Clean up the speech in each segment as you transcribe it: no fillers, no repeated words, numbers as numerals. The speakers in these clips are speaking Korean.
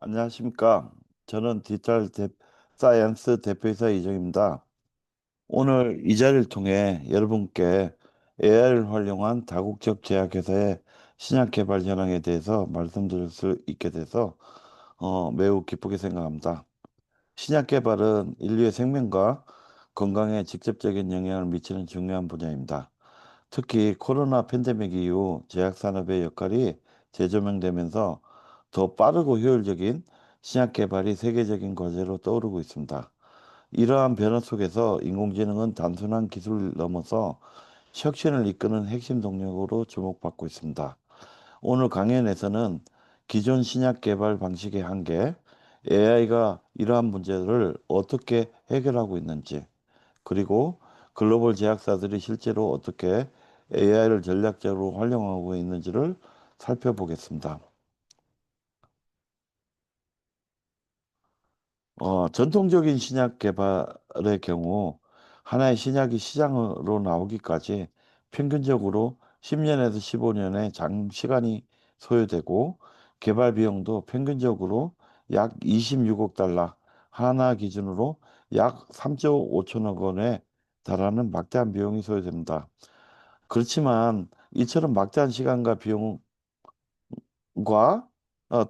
안녕하십니까. 저는 사이언스 대표이사 이정입니다. 오늘 이 자리를 통해 여러분께 AI를 활용한 다국적 제약회사의 신약 개발 현황에 대해서 말씀드릴 수 있게 돼서 매우 기쁘게 생각합니다. 신약 개발은 인류의 생명과 건강에 직접적인 영향을 미치는 중요한 분야입니다. 특히 코로나 팬데믹 이후 제약산업의 역할이 재조명되면서 더 빠르고 효율적인 신약 개발이 세계적인 과제로 떠오르고 있습니다. 이러한 변화 속에서 인공지능은 단순한 기술을 넘어서 혁신을 이끄는 핵심 동력으로 주목받고 있습니다. 오늘 강연에서는 기존 신약 개발 방식의 한계, AI가 이러한 문제를 어떻게 해결하고 있는지, 그리고 글로벌 제약사들이 실제로 어떻게 AI를 전략적으로 활용하고 있는지를 살펴보겠습니다. 전통적인 신약 개발의 경우 하나의 신약이 시장으로 나오기까지 평균적으로 10년에서 15년의 장시간이 소요되고 개발 비용도 평균적으로 약 26억 달러, 하나 기준으로 약 3조 5천억 원에 달하는 막대한 비용이 소요됩니다. 그렇지만 이처럼 막대한 시간과 비용과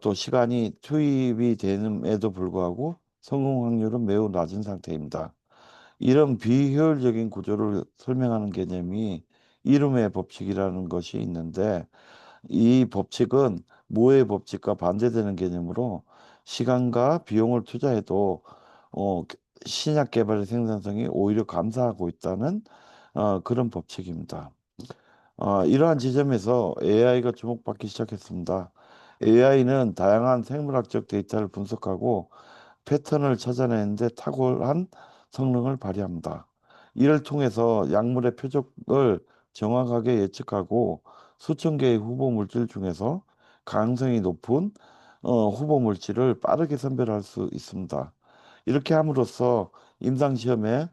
또 시간이 투입이 되는에도 불구하고 성공 확률은 매우 낮은 상태입니다. 이런 비효율적인 구조를 설명하는 개념이 이름의 법칙이라는 것이 있는데 이 법칙은 모의 법칙과 반대되는 개념으로 시간과 비용을 투자해도 어, 신약 개발의 생산성이 오히려 감소하고 있다는 그런 법칙입니다. 이러한 지점에서 AI가 주목받기 시작했습니다. AI는 다양한 생물학적 데이터를 분석하고 패턴을 찾아내는데 탁월한 성능을 발휘합니다. 이를 통해서 약물의 표적을 정확하게 예측하고 수천 개의 후보 물질 중에서 가능성이 높은 후보 물질을 빠르게 선별할 수 있습니다. 이렇게 함으로써 임상시험의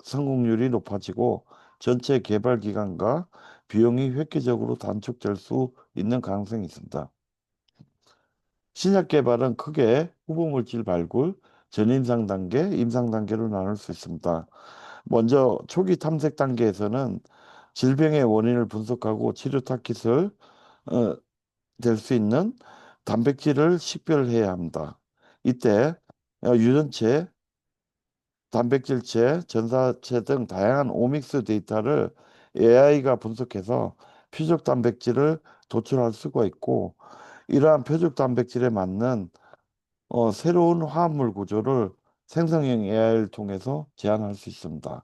성공률이 높아지고 전체 개발 기간과 비용이 획기적으로 단축될 수 있는 가능성이 있습니다. 신약 개발은 크게 후보 물질 발굴, 전임상 단계, 임상 단계로 나눌 수 있습니다. 먼저 초기 탐색 단계에서는 질병의 원인을 분석하고 치료 타깃을 될 수 있는 단백질을 식별해야 합니다. 이때 유전체, 단백질체, 전사체 등 다양한 오믹스 데이터를 AI가 분석해서 표적 단백질을 도출할 수가 있고 이러한 표적 단백질에 맞는 새로운 화합물 구조를 생성형 AI를 통해서 제안할 수 있습니다.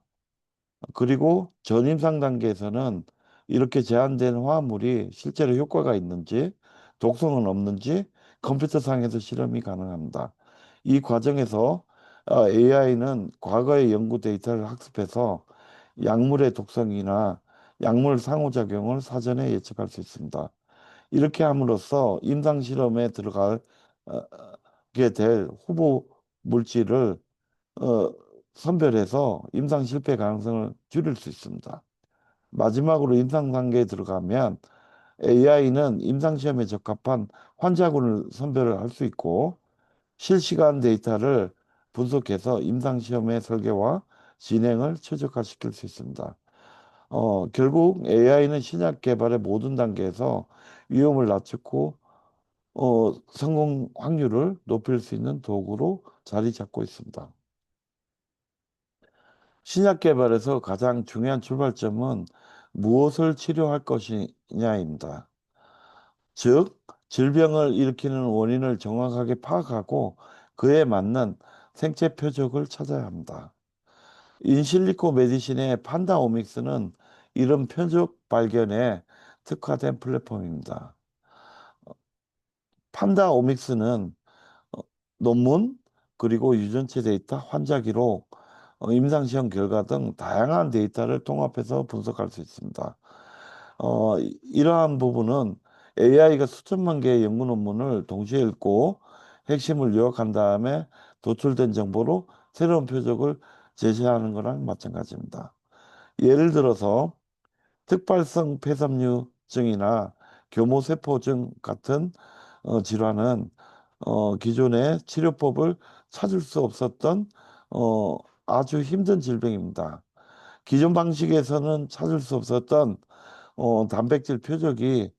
그리고 전임상 단계에서는 이렇게 제한된 화합물이 실제로 효과가 있는지, 독성은 없는지 컴퓨터상에서 실험이 가능합니다. 이 과정에서 AI는 과거의 연구 데이터를 학습해서 약물의 독성이나 약물 상호작용을 사전에 예측할 수 있습니다. 이렇게 함으로써 임상 실험에 들어가게 될 후보 물질을 어, 선별해서 임상 실패 가능성을 줄일 수 있습니다. 마지막으로 임상 단계에 들어가면 AI는 임상 시험에 적합한 환자군을 선별을 할 수 있고 실시간 데이터를 분석해서 임상 시험의 설계와 진행을 최적화시킬 수 있습니다. 결국 AI는 신약 개발의 모든 단계에서 위험을 낮추고 성공 확률을 높일 수 있는 도구로 자리 잡고 있습니다. 신약 개발에서 가장 중요한 출발점은 무엇을 치료할 것이냐입니다. 즉, 질병을 일으키는 원인을 정확하게 파악하고 그에 맞는 생체 표적을 찾아야 합니다. 인실리코 메디신의 판다오믹스는 이런 표적 발견에 특화된 플랫폼입니다. 판다오믹스는 어, 논문, 그리고 유전체 데이터, 환자 기록, 임상시험 결과 등 다양한 데이터를 통합해서 분석할 수 있습니다. 이러한 부분은 AI가 수천만 개의 연구 논문을 동시에 읽고 핵심을 요약한 다음에 도출된 정보로 새로운 표적을 제시하는 거랑 마찬가지입니다. 예를 들어서 특발성 폐섬유증이나 교모세포증 같은 질환은 기존의 치료법을 찾을 수 없었던 어, 아주 힘든 질병입니다. 기존 방식에서는 찾을 수 없었던 단백질 표적이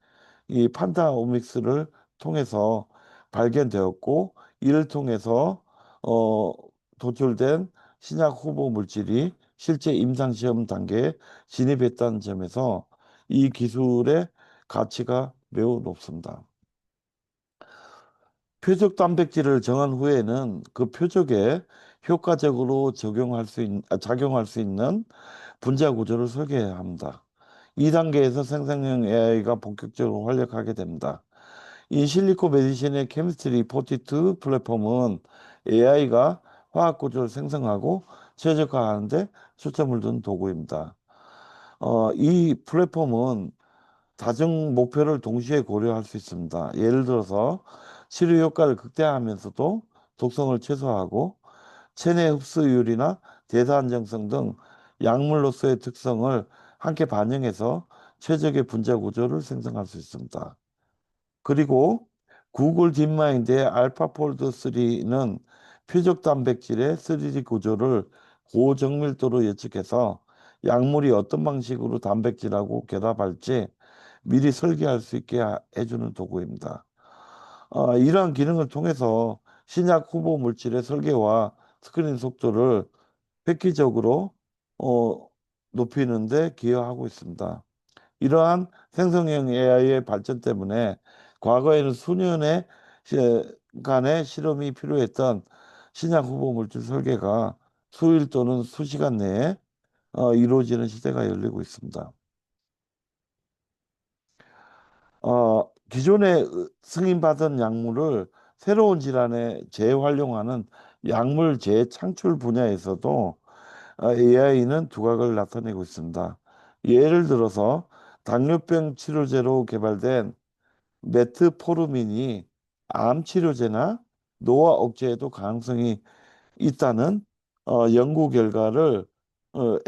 이 판타오믹스를 통해서 발견되었고, 이를 통해서 어, 도출된 신약 후보 물질이 실제 임상시험 단계에 진입했다는 점에서 이 기술의 가치가 매우 높습니다. 표적 단백질을 정한 후에는 그 표적에 효과적으로 작용할 수 있는 분자 구조를 설계해야 합니다. 이 단계에서 생성형 AI가 본격적으로 활약하게 됩니다. 인실리코 메디신의 케미스트리 42 플랫폼은 AI가 화학 구조를 생성하고 최적화하는 데 초점을 둔 도구입니다. 이 플랫폼은 다중 목표를 동시에 고려할 수 있습니다. 예를 들어서 치료 효과를 극대화하면서도 독성을 최소화하고 체내 흡수율이나 대사 안정성 등 약물로서의 특성을 함께 반영해서 최적의 분자 구조를 생성할 수 있습니다. 그리고 구글 딥마인드의 알파폴드 3는 표적 단백질의 3D 구조를 고정밀도로 예측해서 약물이 어떤 방식으로 단백질하고 결합할지 미리 설계할 수 있게 해주는 도구입니다. 이러한 기능을 통해서 신약 후보 물질의 설계와 스크린 속도를 획기적으로 어, 높이는 데 기여하고 있습니다. 이러한 생성형 AI의 발전 때문에 과거에는 수년의 간의 실험이 필요했던 신약 후보 물질 설계가 수일 또는 수시간 내에 이루어지는 시대가 열리고 있습니다. 기존에 승인받은 약물을 새로운 질환에 재활용하는 약물 재창출 분야에서도 AI는 두각을 나타내고 있습니다. 예를 들어서 당뇨병 치료제로 개발된 메트포르민이 암 치료제나 노화 억제에도 가능성이 있다는 연구 결과를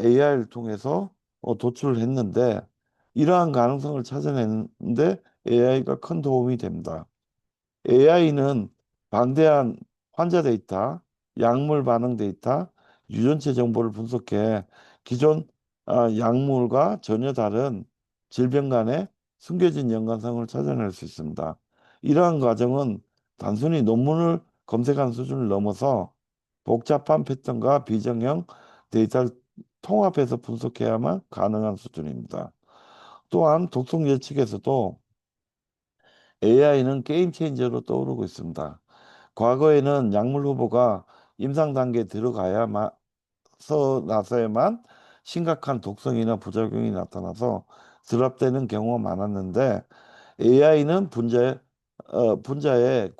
AI를 통해서 도출했는데, 이러한 가능성을 찾아내는데 AI가 큰 도움이 됩니다. AI는 방대한 환자 데이터, 약물 반응 데이터, 유전체 정보를 분석해 기존 약물과 전혀 다른 질병 간의 숨겨진 연관성을 찾아낼 수 있습니다. 이러한 과정은 단순히 논문을 검색한 수준을 넘어서 복잡한 패턴과 비정형 데이터를 통합해서 분석해야만 가능한 수준입니다. 또한 독성 예측에서도 AI는 게임 체인저로 떠오르고 있습니다. 과거에는 약물 후보가 임상 단계에 나서야만 심각한 독성이나 부작용이 나타나서 드랍되는 경우가 많았는데, AI는 분자의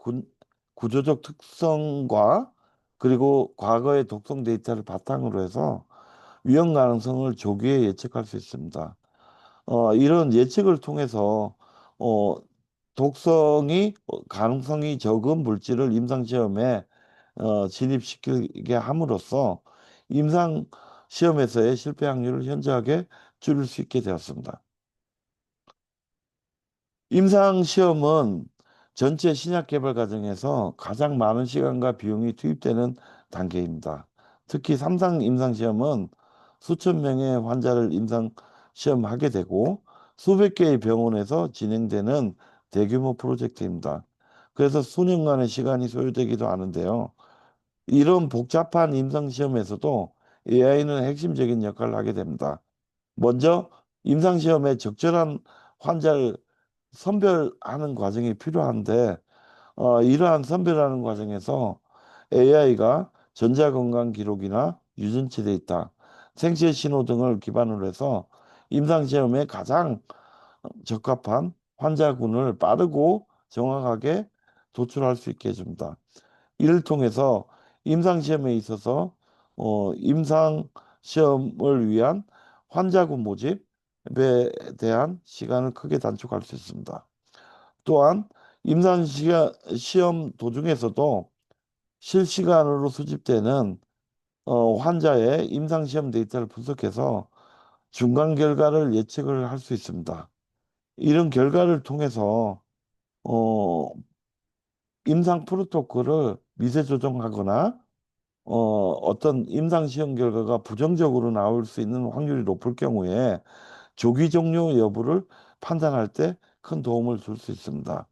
구조적 특성과 그리고 과거의 독성 데이터를 바탕으로 해서 위험 가능성을 조기에 예측할 수 있습니다. 이런 예측을 통해서 어, 가능성이 적은 물질을 임상시험에 진입시키게 함으로써 임상시험에서의 실패 확률을 현저하게 줄일 수 있게 되었습니다. 임상시험은 전체 신약 개발 과정에서 가장 많은 시간과 비용이 투입되는 단계입니다. 특히 삼상 임상시험은 수천 명의 환자를 임상시험하게 되고 수백 개의 병원에서 진행되는 대규모 프로젝트입니다. 그래서 수년간의 시간이 소요되기도 하는데요. 이런 복잡한 임상시험에서도 AI는 핵심적인 역할을 하게 됩니다. 먼저 임상시험에 적절한 환자를 선별하는 과정이 필요한데, 이러한 선별하는 과정에서 AI가 전자건강 기록이나 유전체 데이터, 생체 신호 등을 기반으로 해서 임상시험에 가장 적합한 환자군을 빠르고 정확하게 도출할 수 있게 해줍니다. 이를 통해서 임상시험에 있어서 임상시험을 위한 환자군 모집에 대한 시간을 크게 단축할 수 있습니다. 또한 임상시험 도중에서도 실시간으로 수집되는 환자의 임상시험 데이터를 분석해서 중간 결과를 예측을 할 수 있습니다. 이런 결과를 통해서 어, 임상 프로토콜을 미세 조정하거나 어떤 임상 시험 결과가 부정적으로 나올 수 있는 확률이 높을 경우에 조기 종료 여부를 판단할 때 큰 도움을 줄 수 있습니다.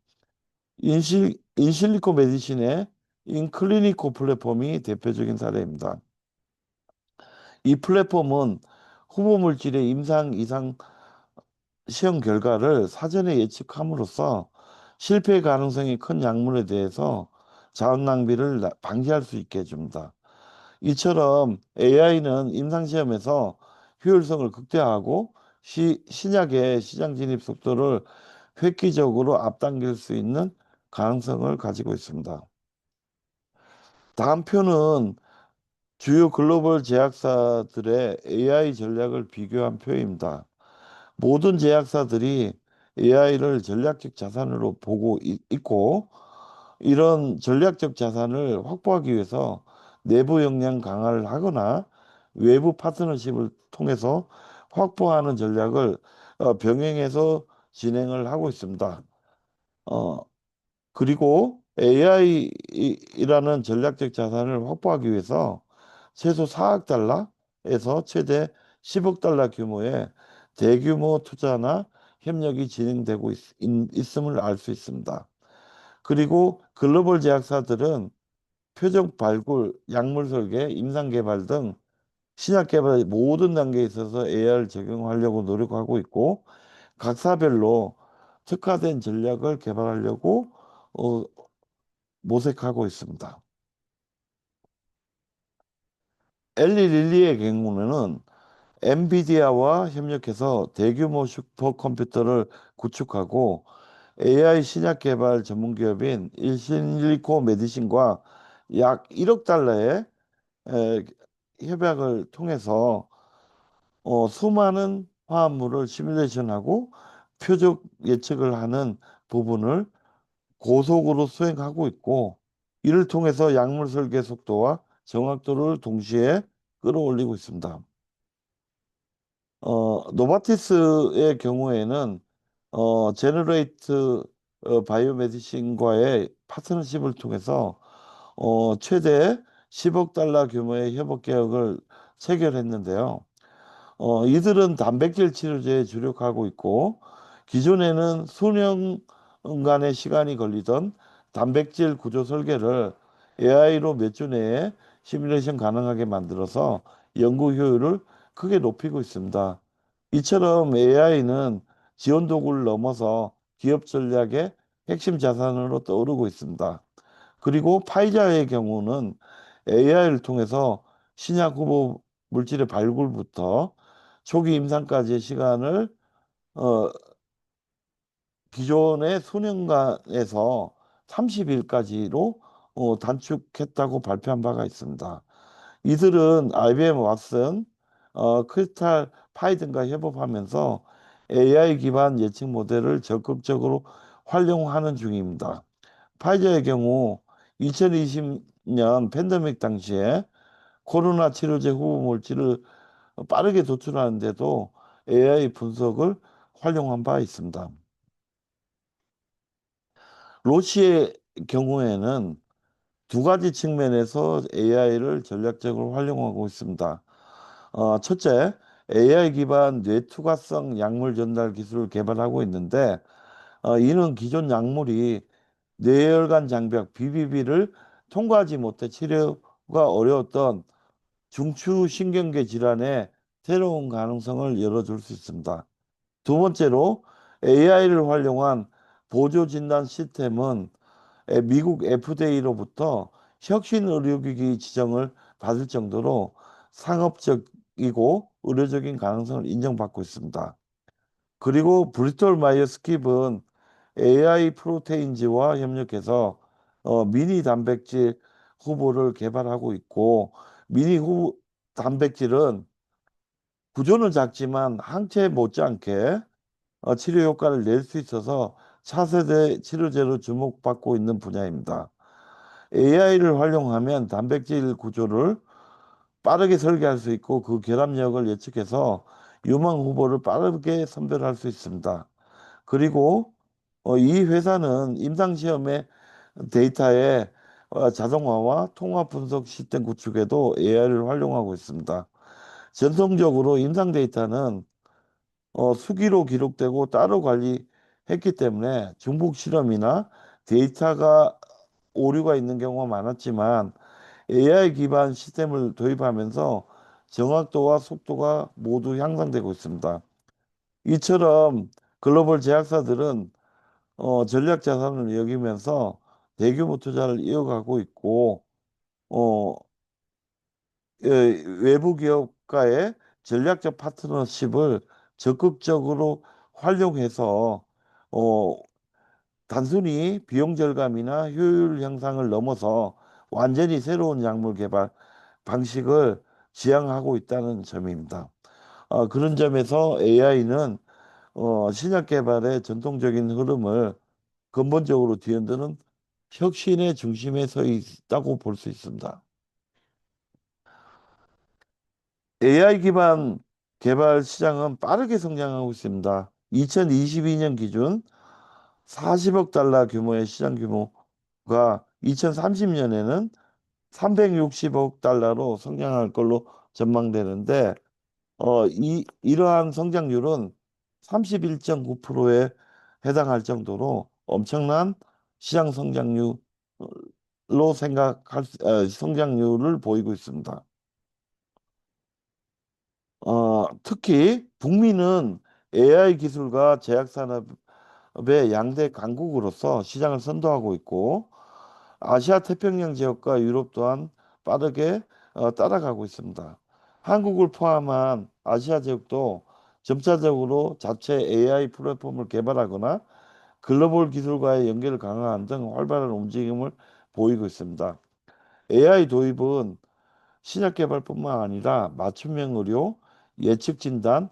인실리코 메디신의 인클리니코 플랫폼이 대표적인 사례입니다. 이 플랫폼은 후보 물질의 임상 이상 시험 결과를 사전에 예측함으로써 실패 가능성이 큰 약물에 대해서 자원 낭비를 방지할 수 있게 해줍니다. 이처럼 AI는 임상시험에서 효율성을 극대화하고 신약의 시장 진입 속도를 획기적으로 앞당길 수 있는 가능성을 가지고 있습니다. 다음 표는 주요 글로벌 제약사들의 AI 전략을 비교한 표입니다. 모든 제약사들이 AI를 전략적 자산으로 보고 있고, 이런 전략적 자산을 확보하기 위해서 내부 역량 강화를 하거나 외부 파트너십을 통해서 확보하는 전략을 병행해서 진행을 하고 있습니다. 어, 그리고 AI라는 전략적 자산을 확보하기 위해서 최소 4억 달러에서 최대 10억 달러 규모의 대규모 투자나 협력이 진행되고 있음을 알 수 있습니다. 그리고 글로벌 제약사들은 표적 발굴, 약물 설계, 임상 개발 등 신약 개발의 모든 단계에 있어서 AI를 적용하려고 노력하고 있고, 각사별로 특화된 전략을 개발하려고 어, 모색하고 있습니다. 엘리 릴리의 경우는 엔비디아와 협력해서 대규모 슈퍼컴퓨터를 구축하고 AI 신약 개발 전문 기업인 일신일리코 메디신과 약 1억 달러의 에, 협약을 통해서 수많은 화합물을 시뮬레이션하고 표적 예측을 하는 부분을 고속으로 수행하고 있고, 이를 통해서 약물 설계 속도와 정확도를 동시에 끌어올리고 있습니다. 노바티스의 경우에는 제너레이트 바이오메디신과의 파트너십을 통해서 최대 10억 달러 규모의 협업 계약을 체결했는데요. 이들은 단백질 치료제에 주력하고 있고, 기존에는 수년간의 시간이 걸리던 단백질 구조 설계를 AI로 몇 주 내에 시뮬레이션 가능하게 만들어서 연구 효율을 크게 높이고 있습니다. 이처럼 AI는 지원 도구를 넘어서 기업 전략의 핵심 자산으로 떠오르고 있습니다. 그리고 파이자의 경우는 AI를 통해서 신약 후보 물질의 발굴부터 초기 임상까지의 시간을 어, 기존의 수년간에서 30일까지로 단축했다고 발표한 바가 있습니다. 이들은 IBM 왓슨, 크리스탈 파이든과 협업하면서 AI 기반 예측 모델을 적극적으로 활용하는 중입니다. 파이저의 경우 2020년 팬데믹 당시에 코로나 치료제 후보 물질을 빠르게 도출하는데도 AI 분석을 활용한 바 있습니다. 로시의 경우에는 두 가지 측면에서 AI를 전략적으로 활용하고 있습니다. 첫째, AI 기반 뇌투과성 약물 전달 기술을 개발하고 있는데, 이는 기존 약물이 뇌혈관 장벽 BBB를 통과하지 못해 치료가 어려웠던 중추신경계 질환의 새로운 가능성을 열어줄 수 있습니다. 두 번째로 AI를 활용한 보조 진단 시스템은 미국 FDA로부터 혁신 의료기기 지정을 받을 정도로 상업적이고 의료적인 가능성을 인정받고 있습니다. 그리고 브리톨 마이어 스킵은 AI 프로테인즈와 협력해서 미니 단백질 후보를 개발하고 있고, 미니 단백질은 구조는 작지만 항체 못지않게 치료 효과를 낼 수 있어서 차세대 치료제로 주목받고 있는 분야입니다. AI를 활용하면 단백질 구조를 빠르게 설계할 수 있고 그 결합력을 예측해서 유망 후보를 빠르게 선별할 수 있습니다. 그리고 이 회사는 임상시험에 데이터의 자동화와 통합 분석 시스템 구축에도 AI를 활용하고 있습니다. 전통적으로 임상 데이터는 수기로 기록되고 따로 관리했기 때문에 중복 실험이나 데이터가 오류가 있는 경우가 많았지만 AI 기반 시스템을 도입하면서 정확도와 속도가 모두 향상되고 있습니다. 이처럼 글로벌 제약사들은 전략 자산을 여기면서 대규모 투자를 이어가고 있고 어, 외부 기업과의 전략적 파트너십을 적극적으로 활용해서 어, 단순히 비용 절감이나 효율 향상을 넘어서 완전히 새로운 약물 개발 방식을 지향하고 있다는 점입니다. 그런 점에서 AI는 신약 개발의 전통적인 흐름을 근본적으로 뒤흔드는 혁신의 중심에 서 있다고 볼 수 있습니다. AI 기반 개발 시장은 빠르게 성장하고 있습니다. 2022년 기준 40억 달러 규모의 시장 규모가 2030년에는 360억 달러로 성장할 걸로 전망되는데, 이러한 성장률은 31.9%에 해당할 정도로 엄청난 시장 성장률로 성장률을 보이고 있습니다. 특히 북미는 AI 기술과 제약 산업의 양대 강국으로서 시장을 선도하고 있고, 아시아 태평양 지역과 유럽 또한 빠르게 따라가고 있습니다. 한국을 포함한 아시아 지역도 점차적으로 자체 AI 플랫폼을 개발하거나 글로벌 기술과의 연계를 강화하는 등 활발한 움직임을 보이고 있습니다. AI 도입은 신약 개발뿐만 아니라 맞춤형 의료, 예측 진단,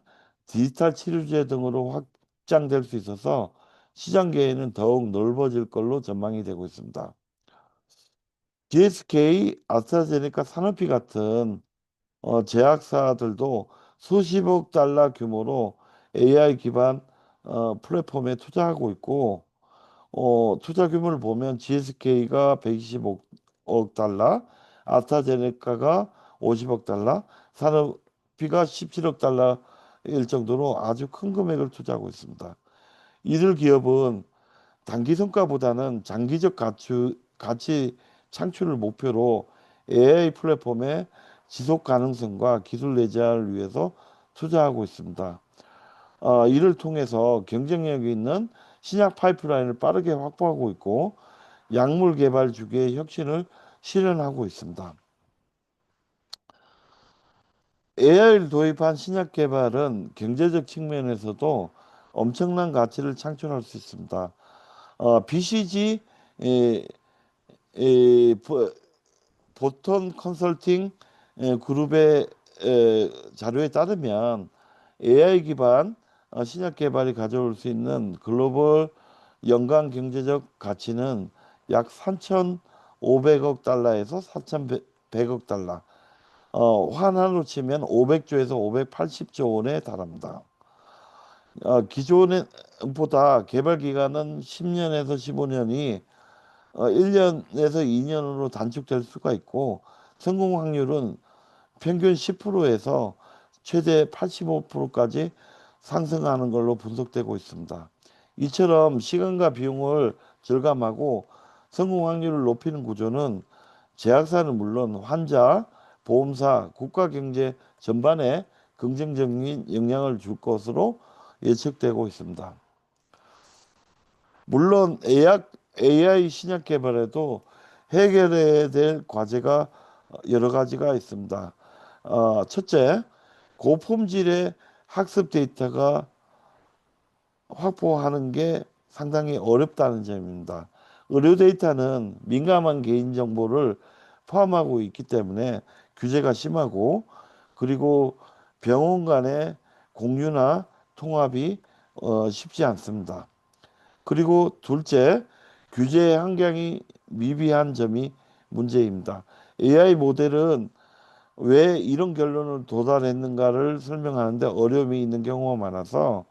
디지털 치료제 등으로 확장될 수 있어서 시장 계획은 더욱 넓어질 걸로 전망이 되고 있습니다. GSK, 아스트라제네카, 산오피 같은 제약사들도 수십억 달러 규모로 AI 기반 플랫폼에 투자하고 있고, 투자 규모를 보면 GSK가 125억 달러, 아스트라제네카가 50억 달러, 산오피가 17억 달러일 정도로 아주 큰 금액을 투자하고 있습니다. 이들 기업은 단기 성과보다는 장기적 가치 창출을 목표로 AI 플랫폼의 지속 가능성과 기술 내재화를 위해서 투자하고 있습니다. 이를 통해서 경쟁력이 있는 신약 파이프라인을 빠르게 확보하고 있고 약물 개발 주기의 혁신을 실현하고 있습니다. AI를 도입한 신약 개발은 경제적 측면에서도 엄청난 가치를 창출할 수 있습니다. BCG 이 보턴 컨설팅 그룹의 자료에 따르면 AI 기반 신약 개발이 가져올 수 있는 글로벌 연간 경제적 가치는 약 3,500억 달러에서 4,100억 달러, 환환으로 치면 500조에서 580조 원에 달합니다. 기존보다 개발 기간은 10년에서 15년이 1년에서 2년으로 단축될 수가 있고 성공 확률은 평균 10%에서 최대 85%까지 상승하는 걸로 분석되고 있습니다. 이처럼 시간과 비용을 절감하고 성공 확률을 높이는 구조는 제약사는 물론 환자, 보험사, 국가 경제 전반에 긍정적인 영향을 줄 것으로 예측되고 있습니다. 물론 AI 신약 개발에도 해결해야 될 과제가 여러 가지가 있습니다. 첫째, 고품질의 학습 데이터가 확보하는 게 상당히 어렵다는 점입니다. 의료 데이터는 민감한 개인정보를 포함하고 있기 때문에 규제가 심하고 그리고 병원 간의 공유나 통합이 쉽지 않습니다. 그리고 둘째, 규제 환경이 미비한 점이 문제입니다. AI 모델은 왜 이런 결론을 도달했는가를 설명하는데 어려움이 있는 경우가 많아서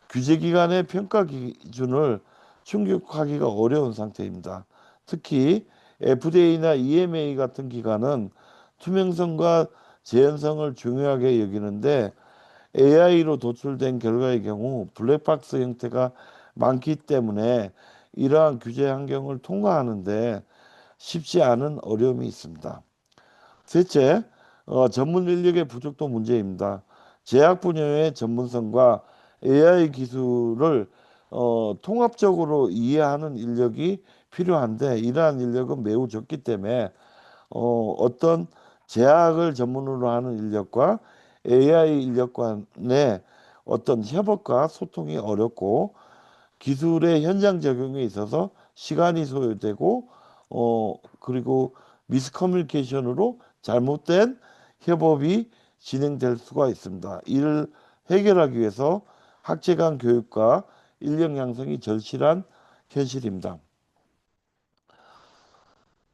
규제 기관의 평가 기준을 충족하기가 어려운 상태입니다. 특히 FDA나 EMA 같은 기관은 투명성과 재현성을 중요하게 여기는데 AI로 도출된 결과의 경우 블랙박스 형태가 많기 때문에 이러한 규제 환경을 통과하는데 쉽지 않은 어려움이 있습니다. 셋째, 전문 인력의 부족도 문제입니다. 제약 분야의 전문성과 AI 기술을 통합적으로 이해하는 인력이 필요한데 이러한 인력은 매우 적기 때문에 어떤 제약을 전문으로 하는 인력과 AI 인력 간의 어떤 협업과 소통이 어렵고 기술의 현장 적용에 있어서 시간이 소요되고 그리고 미스커뮤니케이션으로 잘못된 협업이 진행될 수가 있습니다. 이를 해결하기 위해서 학제 간 교육과 인력 양성이 절실한 현실입니다.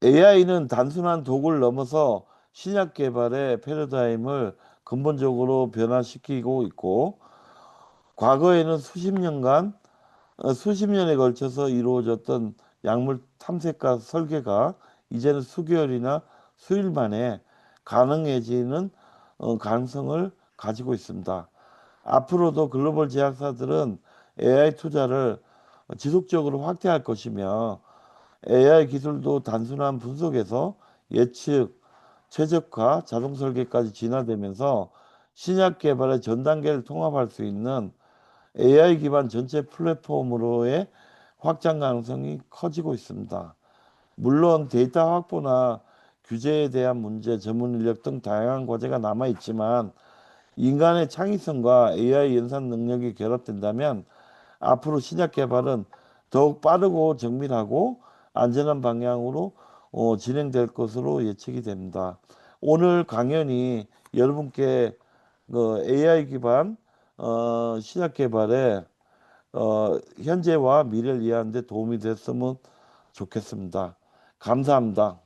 AI는 단순한 도구를 넘어서 신약 개발의 패러다임을 근본적으로 변화시키고 있고 과거에는 수십 년에 걸쳐서 이루어졌던 약물 탐색과 설계가 이제는 수개월이나 수일 만에 가능해지는 가능성을 가지고 있습니다. 앞으로도 글로벌 제약사들은 AI 투자를 지속적으로 확대할 것이며 AI 기술도 단순한 분석에서 예측, 최적화, 자동 설계까지 진화되면서 신약 개발의 전 단계를 통합할 수 있는 AI 기반 전체 플랫폼으로의 확장 가능성이 커지고 있습니다. 물론 데이터 확보나 규제에 대한 문제, 전문 인력 등 다양한 과제가 남아 있지만 인간의 창의성과 AI 연산 능력이 결합된다면 앞으로 신약 개발은 더욱 빠르고 정밀하고 안전한 방향으로 진행될 것으로 예측이 됩니다. 오늘 강연이 여러분께 그 AI 기반 신약 개발에 현재와 미래를 이해하는 데 도움이 됐으면 좋겠습니다. 감사합니다.